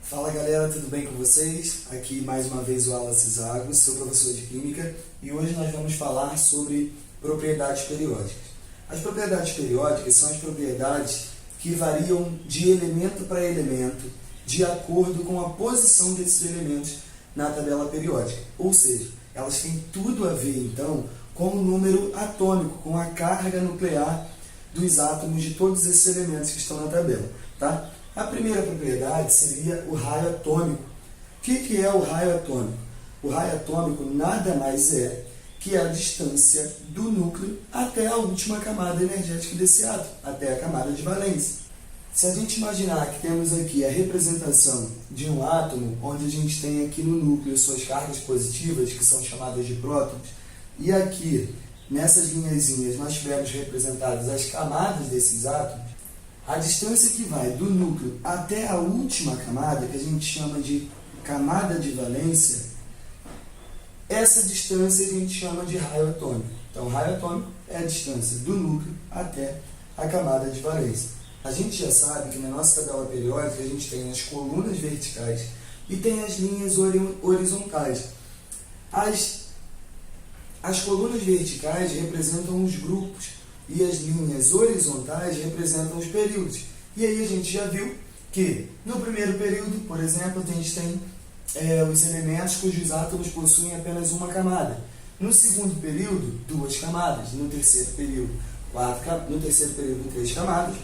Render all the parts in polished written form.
Fala galera, tudo bem com vocês? Aqui mais uma vez o Wallace Zago, seu professor de Química, e hoje nós vamos falar sobre propriedades periódicas. As propriedades periódicas são as propriedades que variam de elemento para elemento, de acordo com a posição desses elementos na tabela periódica. Ou seja, elas têm tudo a ver então com o número atômico, com a carga nuclear dos átomos de todos esses elementos que estão na tabela, tá? A primeira propriedade seria o raio atômico. O que é o raio atômico? O raio atômico nada mais é que a distância do núcleo até a última camada energética desse átomo, até a camada de valência. Se a gente imaginar que temos aqui a representação de um átomo, onde a gente tem aqui no núcleo suas cargas positivas, que são chamadas de prótons, e aqui, nessas linhazinhas, nós tivermos representadas as camadas desses átomos, a distância que vai do núcleo até a última camada, que a gente chama de camada de valência, essa distância a gente chama de raio atômico. Então, raio atômico é a distância do núcleo até a camada de valência. A gente já sabe que na nossa tabela periódica a gente tem as colunas verticais e tem as linhas horizontais. As colunas verticais representam os grupos e as linhas horizontais representam os períodos. E aí a gente já viu que no primeiro período, por exemplo, a gente tem os elementos cujos átomos possuem apenas uma camada. No segundo período, duas camadas. No terceiro período, três camadas.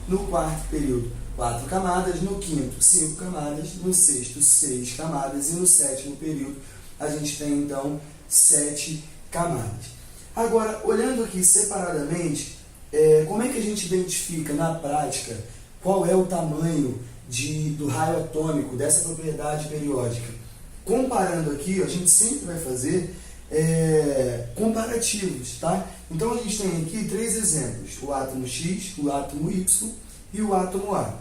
No quarto período, 4 camadas. No quinto, 5 camadas. No sexto, 6 camadas. E no sétimo período, a gente tem então 7 camadas. Agora, olhando aqui separadamente, como é que a gente identifica na prática qual é o tamanho do raio atômico dessa propriedade periódica? Comparando aqui, a gente sempre vai fazer comparativos, tá? Então, a gente tem aqui 3 exemplos: o átomo X, o átomo Y e o átomo A.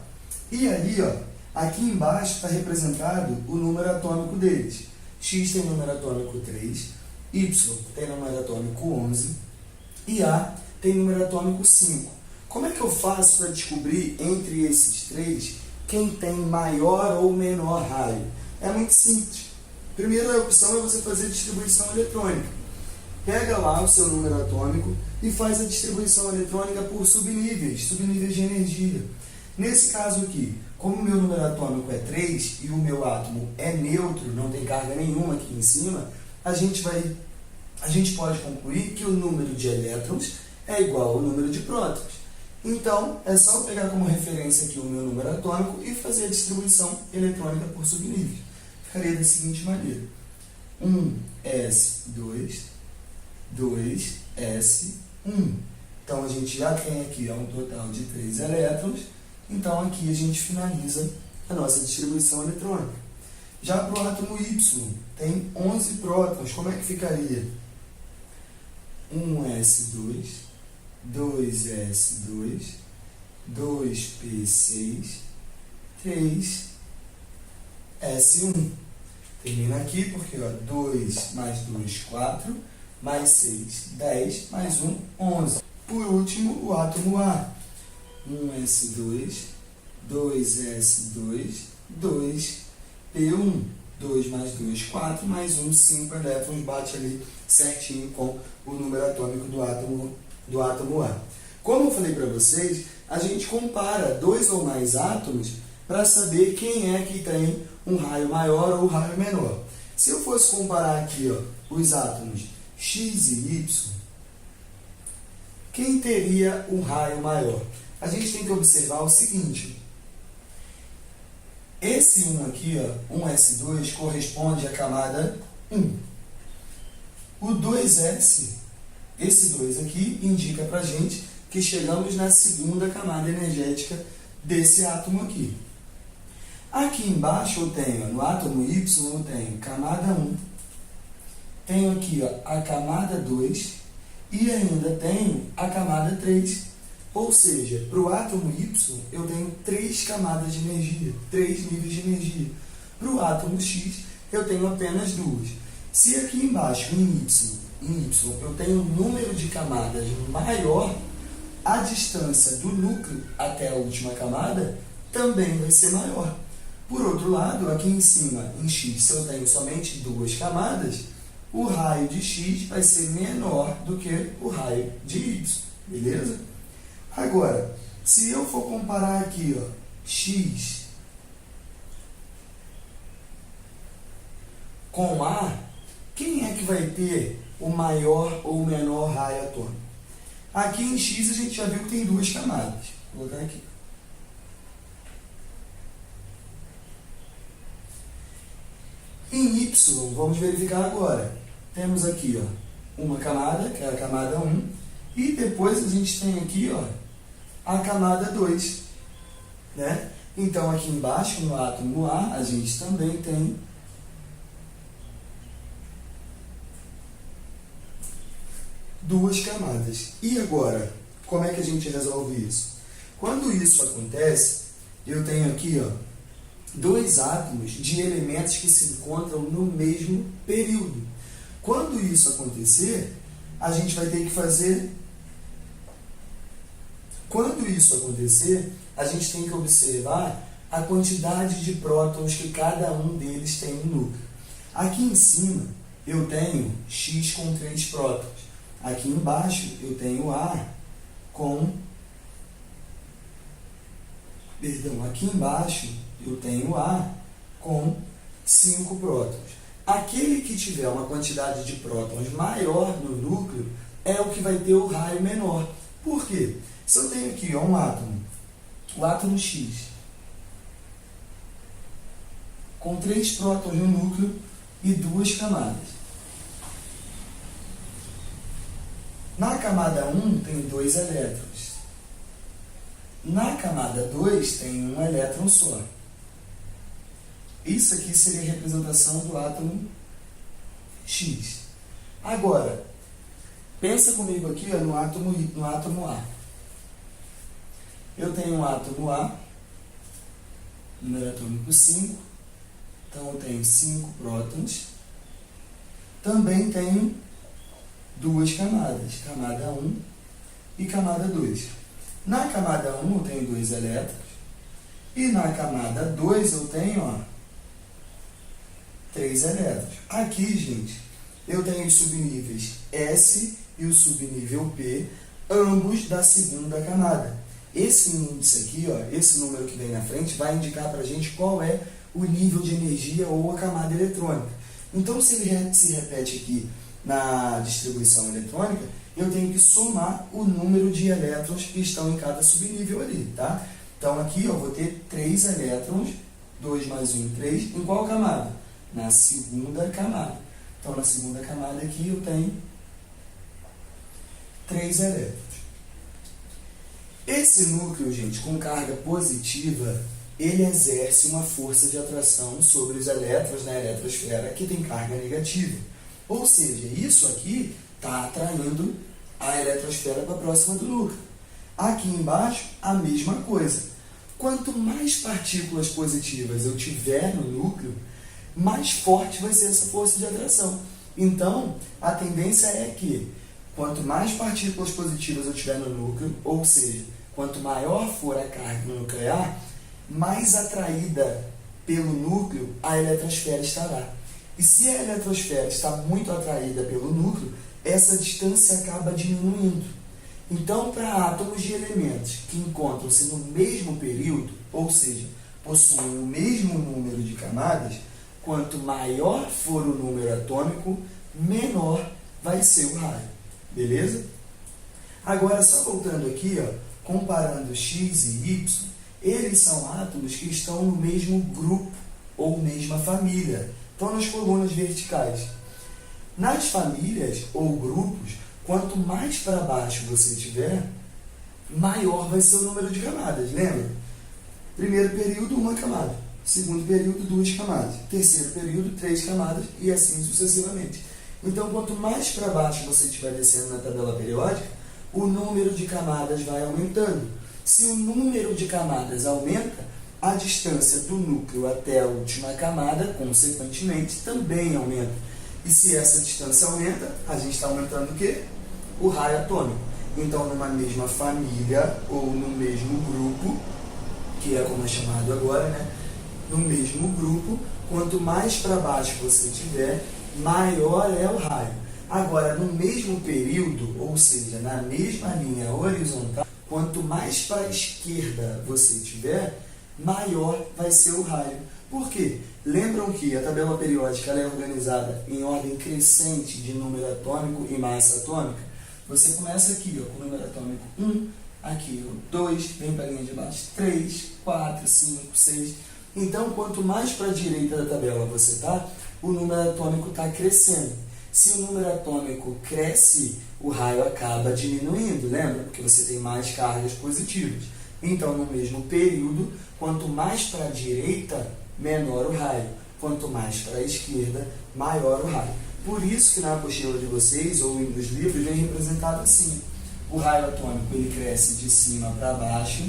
E aí, aqui embaixo está representado o número atômico deles. X tem número atômico 3, Y tem número atômico 11 e A tem número atômico 5. Como é que eu faço para descobrir entre esses 3 quem tem maior ou menor raio? É muito simples. Primeira opção é você fazer distribuição eletrônica. Pega lá o seu número atômico e faz a distribuição eletrônica por subníveis de energia. Nesse caso aqui, como o meu número atômico é 3 e o meu átomo é neutro, não tem carga nenhuma aqui em cima, a gente pode concluir que o número de elétrons é igual ao número de prótons. Então, é só eu pegar como referência aqui o meu número atômico e fazer a distribuição eletrônica por subníveis. Ficaria da seguinte maneira: 1s2, 2s1. Então, a gente já tem aqui um total de 3 elétrons. Então, aqui a gente finaliza a nossa distribuição eletrônica. Já para o átomo Y, tem 11 prótons. Como é que ficaria? 1s2, 2s2, 2p6, 3s1. Termina aqui porque 2 mais 2, 4, mais 6, 10, mais 1, 11. Por último, o átomo A. 1s2, 2s2, 2p1. 2 mais 2, 4, mais 1, 5 elétrons, bate ali certinho com o número atômico do átomo A. Como eu falei para vocês, a gente compara 2 ou mais átomos para saber quem é que tem um raio maior ou raio menor. Se eu fosse comparar aqui os átomos X e Y, quem teria um raio maior? A gente tem que observar o seguinte: esse 1 aqui, 1s2, corresponde à camada 1. O 2s, esse 2 aqui, indica para a gente que chegamos na segunda camada energética desse átomo aqui. Aqui embaixo eu tenho, no átomo Y, eu tenho camada 1, tenho aqui a camada 2 e ainda tenho a camada 3. Ou seja, para o átomo Y, eu tenho 3 camadas de energia, 3 níveis de energia. Para o átomo X, eu tenho apenas 2. Se aqui embaixo, em Y, eu tenho um número de camadas maior, a distância do núcleo até a última camada também vai ser maior. Por outro lado, aqui em cima, em X, se eu tenho somente duas camadas, o raio de X vai ser menor do que o raio de Y, beleza? Agora, se eu for comparar aqui, ó, X com A, quem é que vai ter o maior ou o menor raio atômico? Aqui em X a gente já viu que tem duas camadas. Vou colocar aqui. Em Y, vamos verificar agora. Temos aqui, ó, uma camada, que é a camada 1, e depois a gente tem aqui, ó, a camada 2, né? Então, aqui embaixo, no átomo A, a gente também tem duas camadas. E agora, como é que a gente resolve isso? Quando isso acontece, eu tenho aqui, ó, dois átomos de elementos que se encontram no mesmo período. Quando isso acontecer, a gente vai ter que fazer... Quando isso acontecer, a gente tem que observar a quantidade de prótons que cada um deles tem no núcleo. Aqui em cima, eu tenho X com 3 prótons. Aqui embaixo, eu tenho A com... Perdão, aqui embaixo, eu tenho A com 5 prótons. Aquele que tiver uma quantidade de prótons maior no núcleo é o que vai ter o raio menor. Por quê? Se eu tenho aqui, ó, um átomo, o átomo X, com 3 prótons no núcleo e 2 camadas. Na camada 1 tem 2 elétrons. Na camada 2 tem um elétron só. Isso aqui seria a representação do átomo X. Agora, pensa comigo aqui, ó, no átomo A. Eu tenho um átomo A, número atômico 5, então eu tenho 5 prótons. Também tenho 2 camadas, camada 1 e camada 2. Na camada 1 eu tenho 2 elétrons, e na camada 2 eu tenho, ó, 3 elétrons. Aqui, gente, eu tenho os subníveis S e o subnível P, ambos da segunda camada. Esse índice aqui, ó, esse número que vem na frente, vai indicar para a gente qual é o nível de energia ou a camada eletrônica. Então, se ele se repete aqui na distribuição eletrônica, eu tenho que somar o número de elétrons que estão em cada subnível ali, tá? Então, aqui eu vou ter 3 elétrons, 2 mais 1, 3, em qual camada? Na segunda camada. Então, na segunda camada aqui eu tenho 3 elétrons. Esse núcleo, gente, com carga positiva, ele exerce uma força de atração sobre os elétrons na eletrosfera que tem carga negativa. Ou seja, isso aqui está atraindo a eletrosfera para próxima do núcleo. Aqui embaixo, a mesma coisa. Quanto mais partículas positivas eu tiver no núcleo, mais forte vai ser essa força de atração. Então, a tendência é que quanto mais partículas positivas eu tiver no núcleo, ou seja, quanto maior for a carga nuclear, mais atraída pelo núcleo a eletrosfera estará. E se a eletrosfera está muito atraída pelo núcleo, essa distância acaba diminuindo. Então, para átomos de elementos que encontram-se no mesmo período, ou seja, possuem o mesmo número de camadas, quanto maior for o número atômico, menor vai ser o raio. Beleza? Agora, só voltando aqui, ó, comparando X e Y, eles são átomos que estão no mesmo grupo ou mesma família. Estão nas colunas verticais. Nas famílias ou grupos, quanto mais para baixo você tiver, maior vai ser o número de camadas. Lembra? Primeiro período, 1 camada. Segundo período, 2 camadas. Terceiro período, 3 camadas e assim sucessivamente. Então, quanto mais para baixo você estiver descendo na tabela periódica, o número de camadas vai aumentando. Se o número de camadas aumenta, a distância do núcleo até a última camada, consequentemente, também aumenta. E se essa distância aumenta, a gente está aumentando o quê? O raio atômico. Então, numa mesma família ou no mesmo grupo, que é como é chamado agora, né? no mesmo grupo, quanto mais para baixo você tiver, maior é o raio. Agora, no mesmo período, ou seja, na mesma linha horizontal, quanto mais para a esquerda você tiver, maior vai ser o raio. Por quê? Lembram que a tabela periódica ela é organizada em ordem crescente de número atômico e massa atômica? Você começa aqui ó, com o número atômico 1, aqui o 2, vem para a linha de baixo 3, 4, 5, 6. Então, quanto mais para a direita da tabela você está, o número atômico está crescendo. Se o número atômico cresce, o raio acaba diminuindo, lembra? Porque você tem mais cargas positivas. Então, no mesmo período, quanto mais para a direita, menor o raio. Quanto mais para a esquerda, maior o raio. Por isso que na apostila de vocês, ou nos livros, vem representado assim. O raio atômico ele cresce de cima para baixo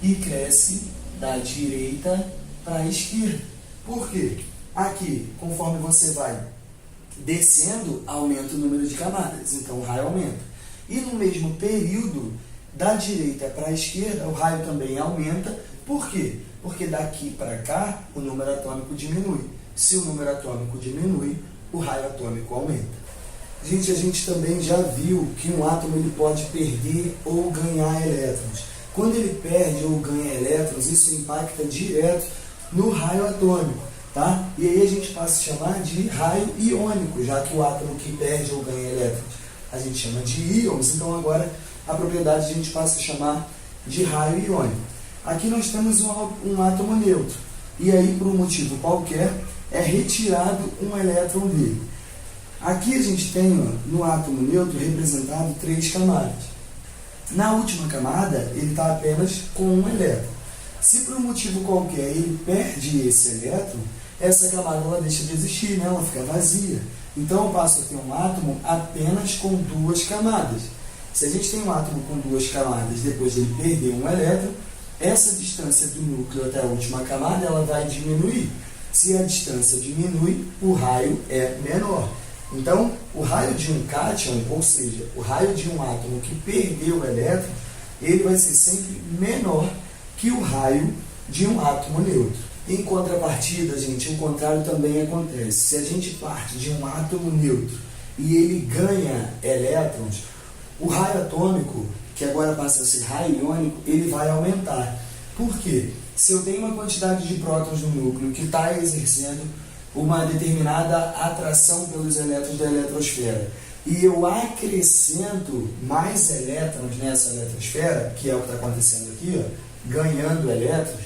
e cresce da direita para a esquerda. Por quê? Aqui, conforme você vai descendo, aumenta o número de camadas, então o raio aumenta. E no mesmo período, da direita para a esquerda, o raio também aumenta. Por quê? Porque daqui para cá, o número atômico diminui. Se o número atômico diminui, o raio atômico aumenta. A gente também já viu que um átomo ele pode perder ou ganhar elétrons. Quando ele perde ou ganha elétrons, isso impacta direto no raio atômico. Tá? E aí a gente passa a chamar de raio iônico, já que o átomo que perde ou ganha elétrons a gente chama de íons, então agora a propriedade a gente passa a chamar de raio iônico. Aqui nós temos um átomo neutro, e aí por um motivo qualquer é retirado um elétron dele. Aqui a gente tem no átomo neutro representado 3 camadas. Na última camada ele está apenas com um elétron. Se por um motivo qualquer ele perde esse elétron, essa camada ela deixa de existir, né? Ela fica vazia. Então eu passo a ter um átomo apenas com 2 camadas. Se a gente tem um átomo com 2 camadas, depois de ele perder um elétron, essa distância do núcleo até a última camada ela vai diminuir. Se a distância diminui, o raio é menor. Então, o raio de um cátion, ou seja, o raio de um átomo que perdeu o elétron, ele vai ser sempre menor que o raio de um átomo neutro. Em contrapartida, gente, o contrário também acontece. Se a gente parte de um átomo neutro e ele ganha elétrons, o raio atômico, que agora passa a ser raio iônico, ele vai aumentar. Por quê? Se eu tenho uma quantidade de prótons no núcleo que está exercendo uma determinada atração pelos elétrons da eletrosfera, e eu acrescento mais elétrons nessa eletrosfera, que é o que está acontecendo aqui, ó, ganhando elétrons,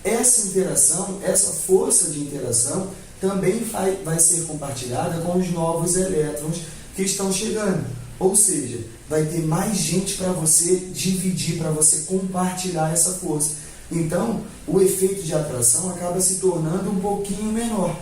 essa interação, essa força de interação também vai ser compartilhada com os novos elétrons que estão chegando. Ou seja, vai ter mais gente para você dividir, para você compartilhar essa força. Então, o efeito de atração acaba se tornando um pouquinho menor.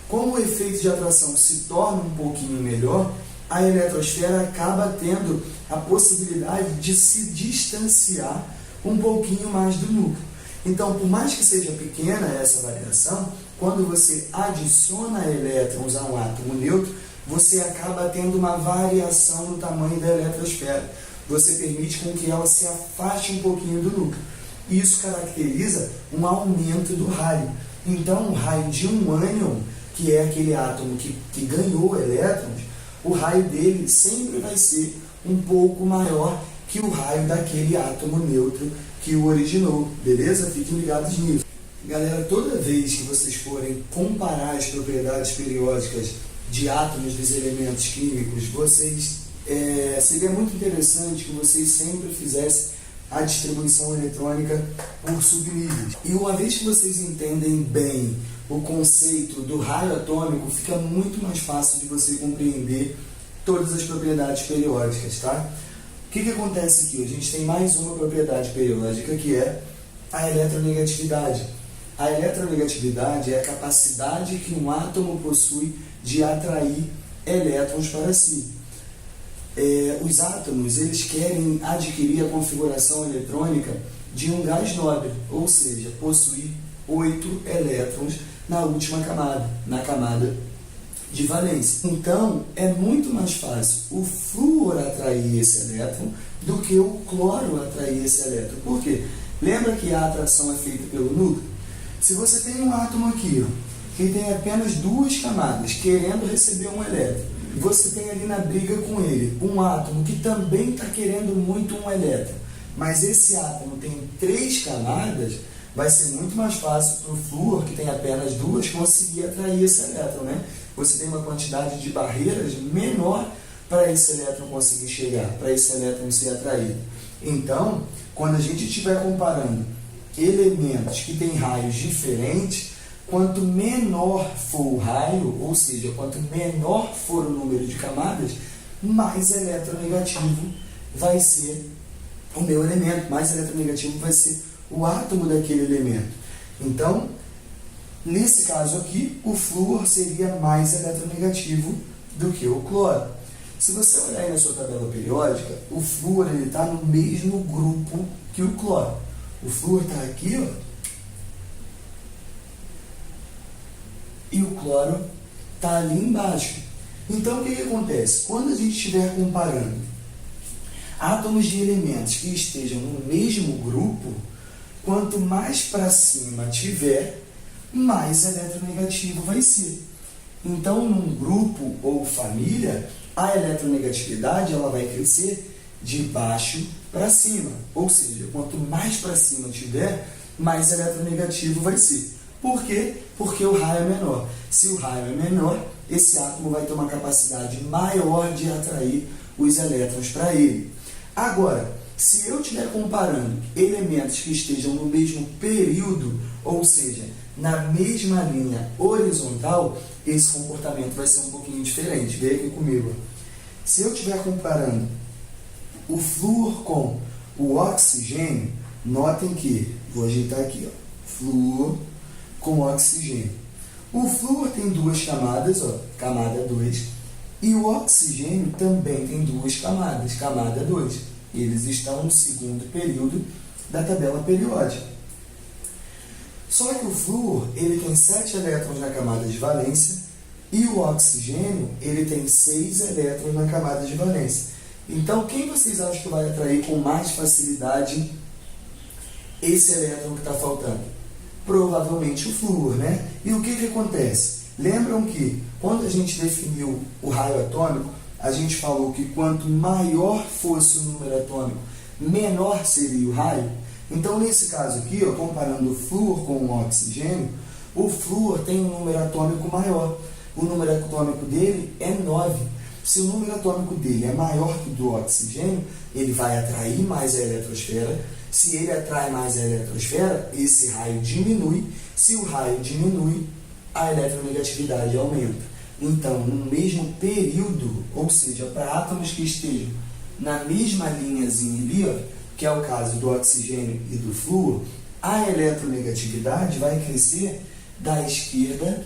Como o efeito de atração se torna um pouquinho melhor, a eletrosfera acaba tendo a possibilidade de se distanciar um pouquinho mais do núcleo. Então, por mais que seja pequena essa variação, quando você adiciona elétrons a um átomo neutro, você acaba tendo uma variação no tamanho da eletrosfera. Você permite com que ela se afaste um pouquinho do núcleo. Isso caracteriza um aumento do raio. Então, o raio de um ânion, que é aquele átomo que ganhou elétrons, o raio dele sempre vai ser um pouco maior que o raio daquele átomo neutro que o originou, beleza? Fiquem ligados nisso. Galera, toda vez que vocês forem comparar as propriedades periódicas de átomos dos elementos químicos, seria muito interessante que vocês sempre fizessem a distribuição eletrônica por subníveis. E uma vez que vocês entendem bem o conceito do raio atômico, fica muito mais fácil de você compreender todas as propriedades periódicas, tá? O que acontece aqui? A gente tem mais uma propriedade periódica, que é a eletronegatividade. A eletronegatividade é a capacidade que um átomo possui de atrair elétrons para si. Os átomos eles querem adquirir a configuração eletrônica de um gás nobre, ou seja, possuir 8 elétrons na última camada, na camada de valência. Então, é muito mais fácil o flúor atrair esse elétron do que o cloro atrair esse elétron. Por quê? Lembra que a atração é feita pelo núcleo? Se você tem um átomo aqui, ó, que tem apenas duas camadas, querendo receber um elétron, e você tem ali na briga com ele um átomo que também está querendo muito um elétron, mas esse átomo tem 3 camadas, vai ser muito mais fácil para o flúor, que tem apenas 2, conseguir atrair esse elétron, né? Você tem uma quantidade de barreiras menor para esse elétron conseguir chegar, para esse elétron ser atraído. Então, quando a gente estiver comparando elementos que têm raios diferentes, quanto menor for o raio, ou seja, quanto menor for o número de camadas, mais eletronegativo vai ser o meu elemento, mais eletronegativo vai ser o átomo daquele elemento. Então, nesse caso aqui, o flúor seria mais eletronegativo do que o cloro. Se você olhar aí na sua tabela periódica, o flúor está no mesmo grupo que o cloro. O flúor está aqui, ó, e o cloro está ali embaixo. Então, o que acontece? Quando a gente estiver comparando átomos de elementos que estejam no mesmo grupo, quanto mais para cima tiver, mais eletronegativo vai ser. Então, num grupo ou família, a eletronegatividade ela vai crescer de baixo para cima. Ou seja, quanto mais para cima tiver, mais eletronegativo vai ser. Por quê? Porque o raio é menor. Se o raio é menor, esse átomo vai ter uma capacidade maior de atrair os elétrons para ele. Agora, se eu estiver comparando elementos que estejam no mesmo período, ou seja, na mesma linha horizontal, esse comportamento vai ser um pouquinho diferente. Vem aqui comigo. Se eu estiver comparando o flúor com o oxigênio, notem que, vou ajeitar aqui, ó, flúor com oxigênio. O flúor tem 2 camadas, ó, camada 2, e o oxigênio também tem 2 camadas, camada 2. Eles estão no segundo período da tabela periódica. Só que o flúor ele tem 7 elétrons na camada de valência e o oxigênio ele tem 6 elétrons na camada de valência. Então, quem vocês acham que vai atrair com mais facilidade esse elétron que está faltando? Provavelmente o flúor, né? E o que acontece? Lembram que quando a gente definiu o raio atômico, a gente falou que quanto maior fosse o número atômico, menor seria o raio? Então, nesse caso aqui, ó, comparando o flúor com o oxigênio, o flúor tem um número atômico maior. O número atômico dele é 9. Se o número atômico dele é maior que o do oxigênio, ele vai atrair mais a eletrosfera. Se ele atrai mais a eletrosfera, esse raio diminui. Se o raio diminui, a eletronegatividade aumenta. Então, no mesmo período, ou seja, para átomos que estejam na mesma linhazinha ali, ó, que é o caso do oxigênio e do flúor, a eletronegatividade vai crescer da esquerda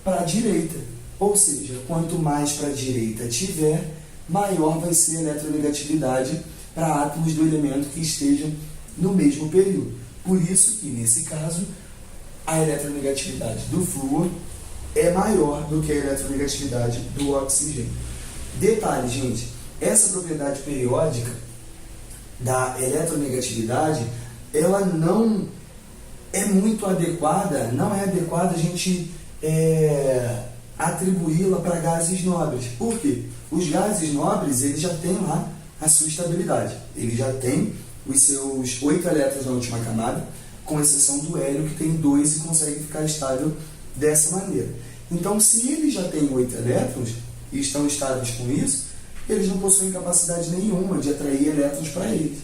para a direita. Ou seja, quanto mais para a direita tiver, maior vai ser a eletronegatividade para átomos do elemento que estejam no mesmo período. Por isso que, nesse caso, a eletronegatividade do flúor é maior do que a eletronegatividade do oxigênio. Detalhe, gente, essa propriedade periódica da eletronegatividade, ela não é muito adequada, não é adequada a gente atribuí-la para gases nobres. Por quê? Os gases nobres, eles já têm lá a sua estabilidade. Ele já tem os seus 8 elétrons na última camada, com exceção do hélio, que tem 2 e consegue ficar estável dessa maneira. Então, se eles já têm 8 elétrons e estão estáveis com isso, eles não possuem capacidade nenhuma de atrair elétrons para eles.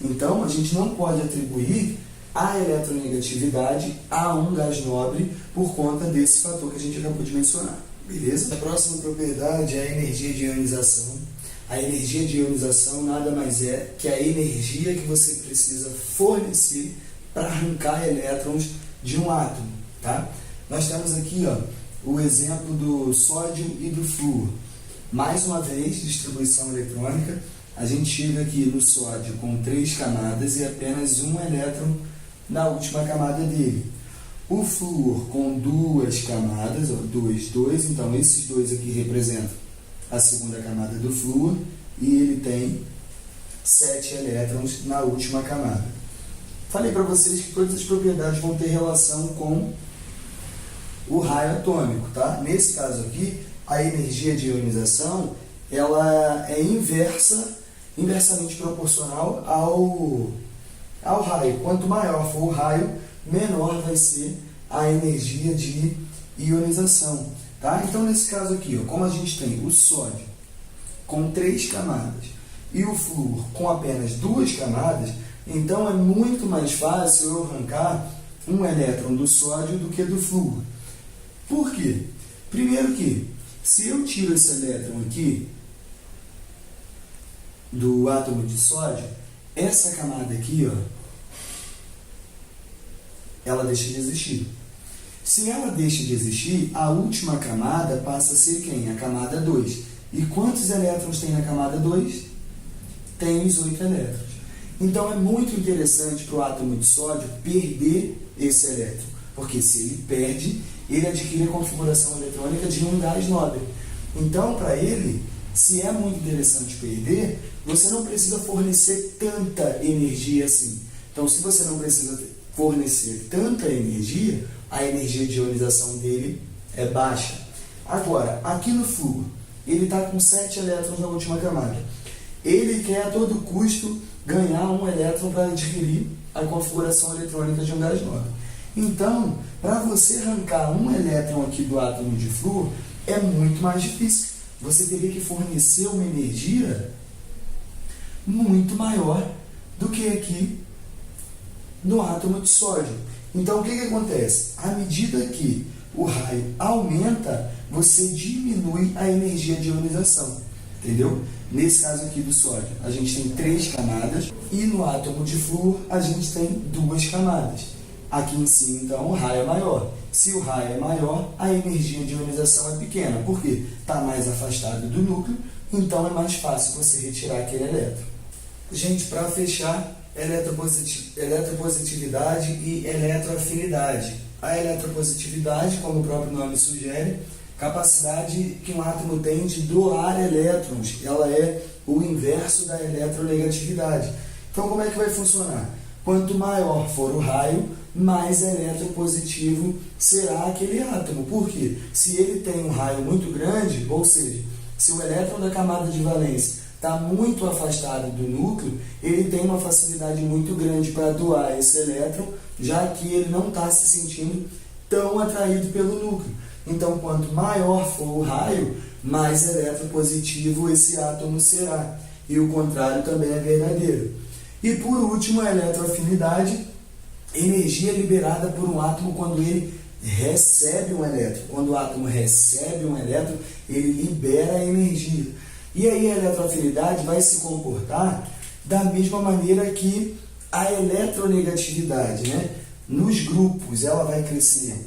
Então, a gente não pode atribuir a eletronegatividade a um gás nobre por conta desse fator que a gente acabou de mencionar. Beleza? A próxima propriedade é a energia de ionização. A energia de ionização nada mais é que a energia que você precisa fornecer para arrancar elétrons de um átomo. Tá? Nós temos aqui, ó, o exemplo do sódio e do flúor. Mais uma vez, distribuição eletrônica. A gente chega aqui no sódio com 3 camadas e apenas um elétron na última camada dele. O flúor com 2 camadas, 2, então esses 2 aqui representam a segunda camada do flúor e ele tem 7 elétrons na última camada. falei para vocês que todas as propriedades vão ter relação com o raio atômico, tá? Nesse caso aqui, a energia de ionização, ela é inversamente proporcional ao raio. Quanto maior for o raio, menor vai ser a energia de ionização, tá? Então, nesse caso aqui, ó, como a gente tem o sódio com 3 camadas e o flúor com apenas 2 camadas, então é muito mais fácil eu arrancar um elétron do sódio do que do flúor. Por quê? Primeiro que, se eu tiro esse elétron aqui do átomo de sódio, essa camada aqui, ó, ela deixa de existir. Se ela deixa de existir, a última camada passa a ser quem? A camada 2. E quantos elétrons tem na camada 2? Tem os 8 elétrons. Então é muito interessante para o átomo de sódio perder esse elétron, porque se ele perde, ele adquire a configuração eletrônica de um gás nobre. Então, para ele, se é muito interessante perder, você não precisa fornecer tanta energia assim. Então, se você não precisa fornecer tanta energia, a energia de ionização dele é baixa. Agora, aqui no flúor, ele está com 7 elétrons na última camada. Ele quer a todo custo ganhar um elétron para adquirir a configuração eletrônica de um gás nobre. Então, para você arrancar um elétron aqui do átomo de flúor, é muito mais difícil. Você teria que fornecer uma energia muito maior do que aqui no átomo de sódio. Então, o que acontece? À medida que o raio aumenta, você diminui a energia de ionização. Entendeu? Nesse caso aqui do sódio, a gente tem 3 camadas e no átomo de flúor a gente tem 2 camadas. Aqui em cima, então, o raio é maior. Se o raio é maior, a energia de ionização é pequena. Por quê? Está mais afastado do núcleo, então é mais fácil você retirar aquele elétron. Gente, para fechar, eletropositividade e eletroafinidade. A eletropositividade, como o próprio nome sugere, capacidade que um átomo tem de doar elétrons. Ela é o inverso da eletronegatividade. Então, como é que vai funcionar? Quanto maior for o raio, mais eletropositivo será aquele átomo. Por quê? Se ele tem um raio muito grande, ou seja, se o elétron da camada de valência está muito afastado do núcleo, ele tem uma facilidade muito grande para doar esse elétron, já que ele não está se sentindo tão atraído pelo núcleo. Então, quanto maior for o raio, mais eletropositivo esse átomo será. E o contrário também é verdadeiro. E por último, a eletroafinidade, energia liberada por um átomo quando ele recebe um elétron. Quando o átomo recebe um elétron, ele libera energia. E aí a eletroafinidade vai se comportar da mesma maneira que a eletronegatividade, né? Nos grupos ela vai crescer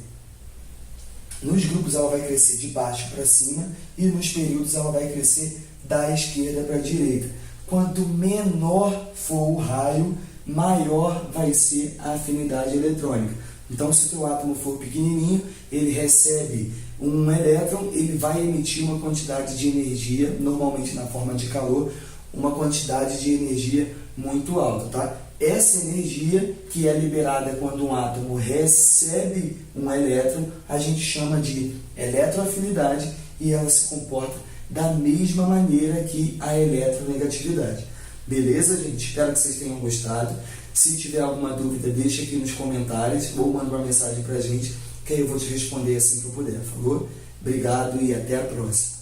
de baixo para cima e nos períodos ela vai crescer da esquerda para a direita. Quanto menor for o raio, maior vai ser a afinidade eletrônica. Então, se o teu átomo for pequenininho, ele recebe um elétron, ele vai emitir uma quantidade de energia, normalmente na forma de calor, uma quantidade de energia muito alta, tá? Essa energia que é liberada quando um átomo recebe um elétron, a gente chama de eletroafinidade e ela se comporta da mesma maneira que a eletronegatividade. Beleza, gente? Espero que vocês tenham gostado. Se tiver alguma dúvida, deixa aqui nos comentários ou manda uma mensagem pra gente, que aí eu vou te responder assim que eu puder, falou? Obrigado e até a próxima.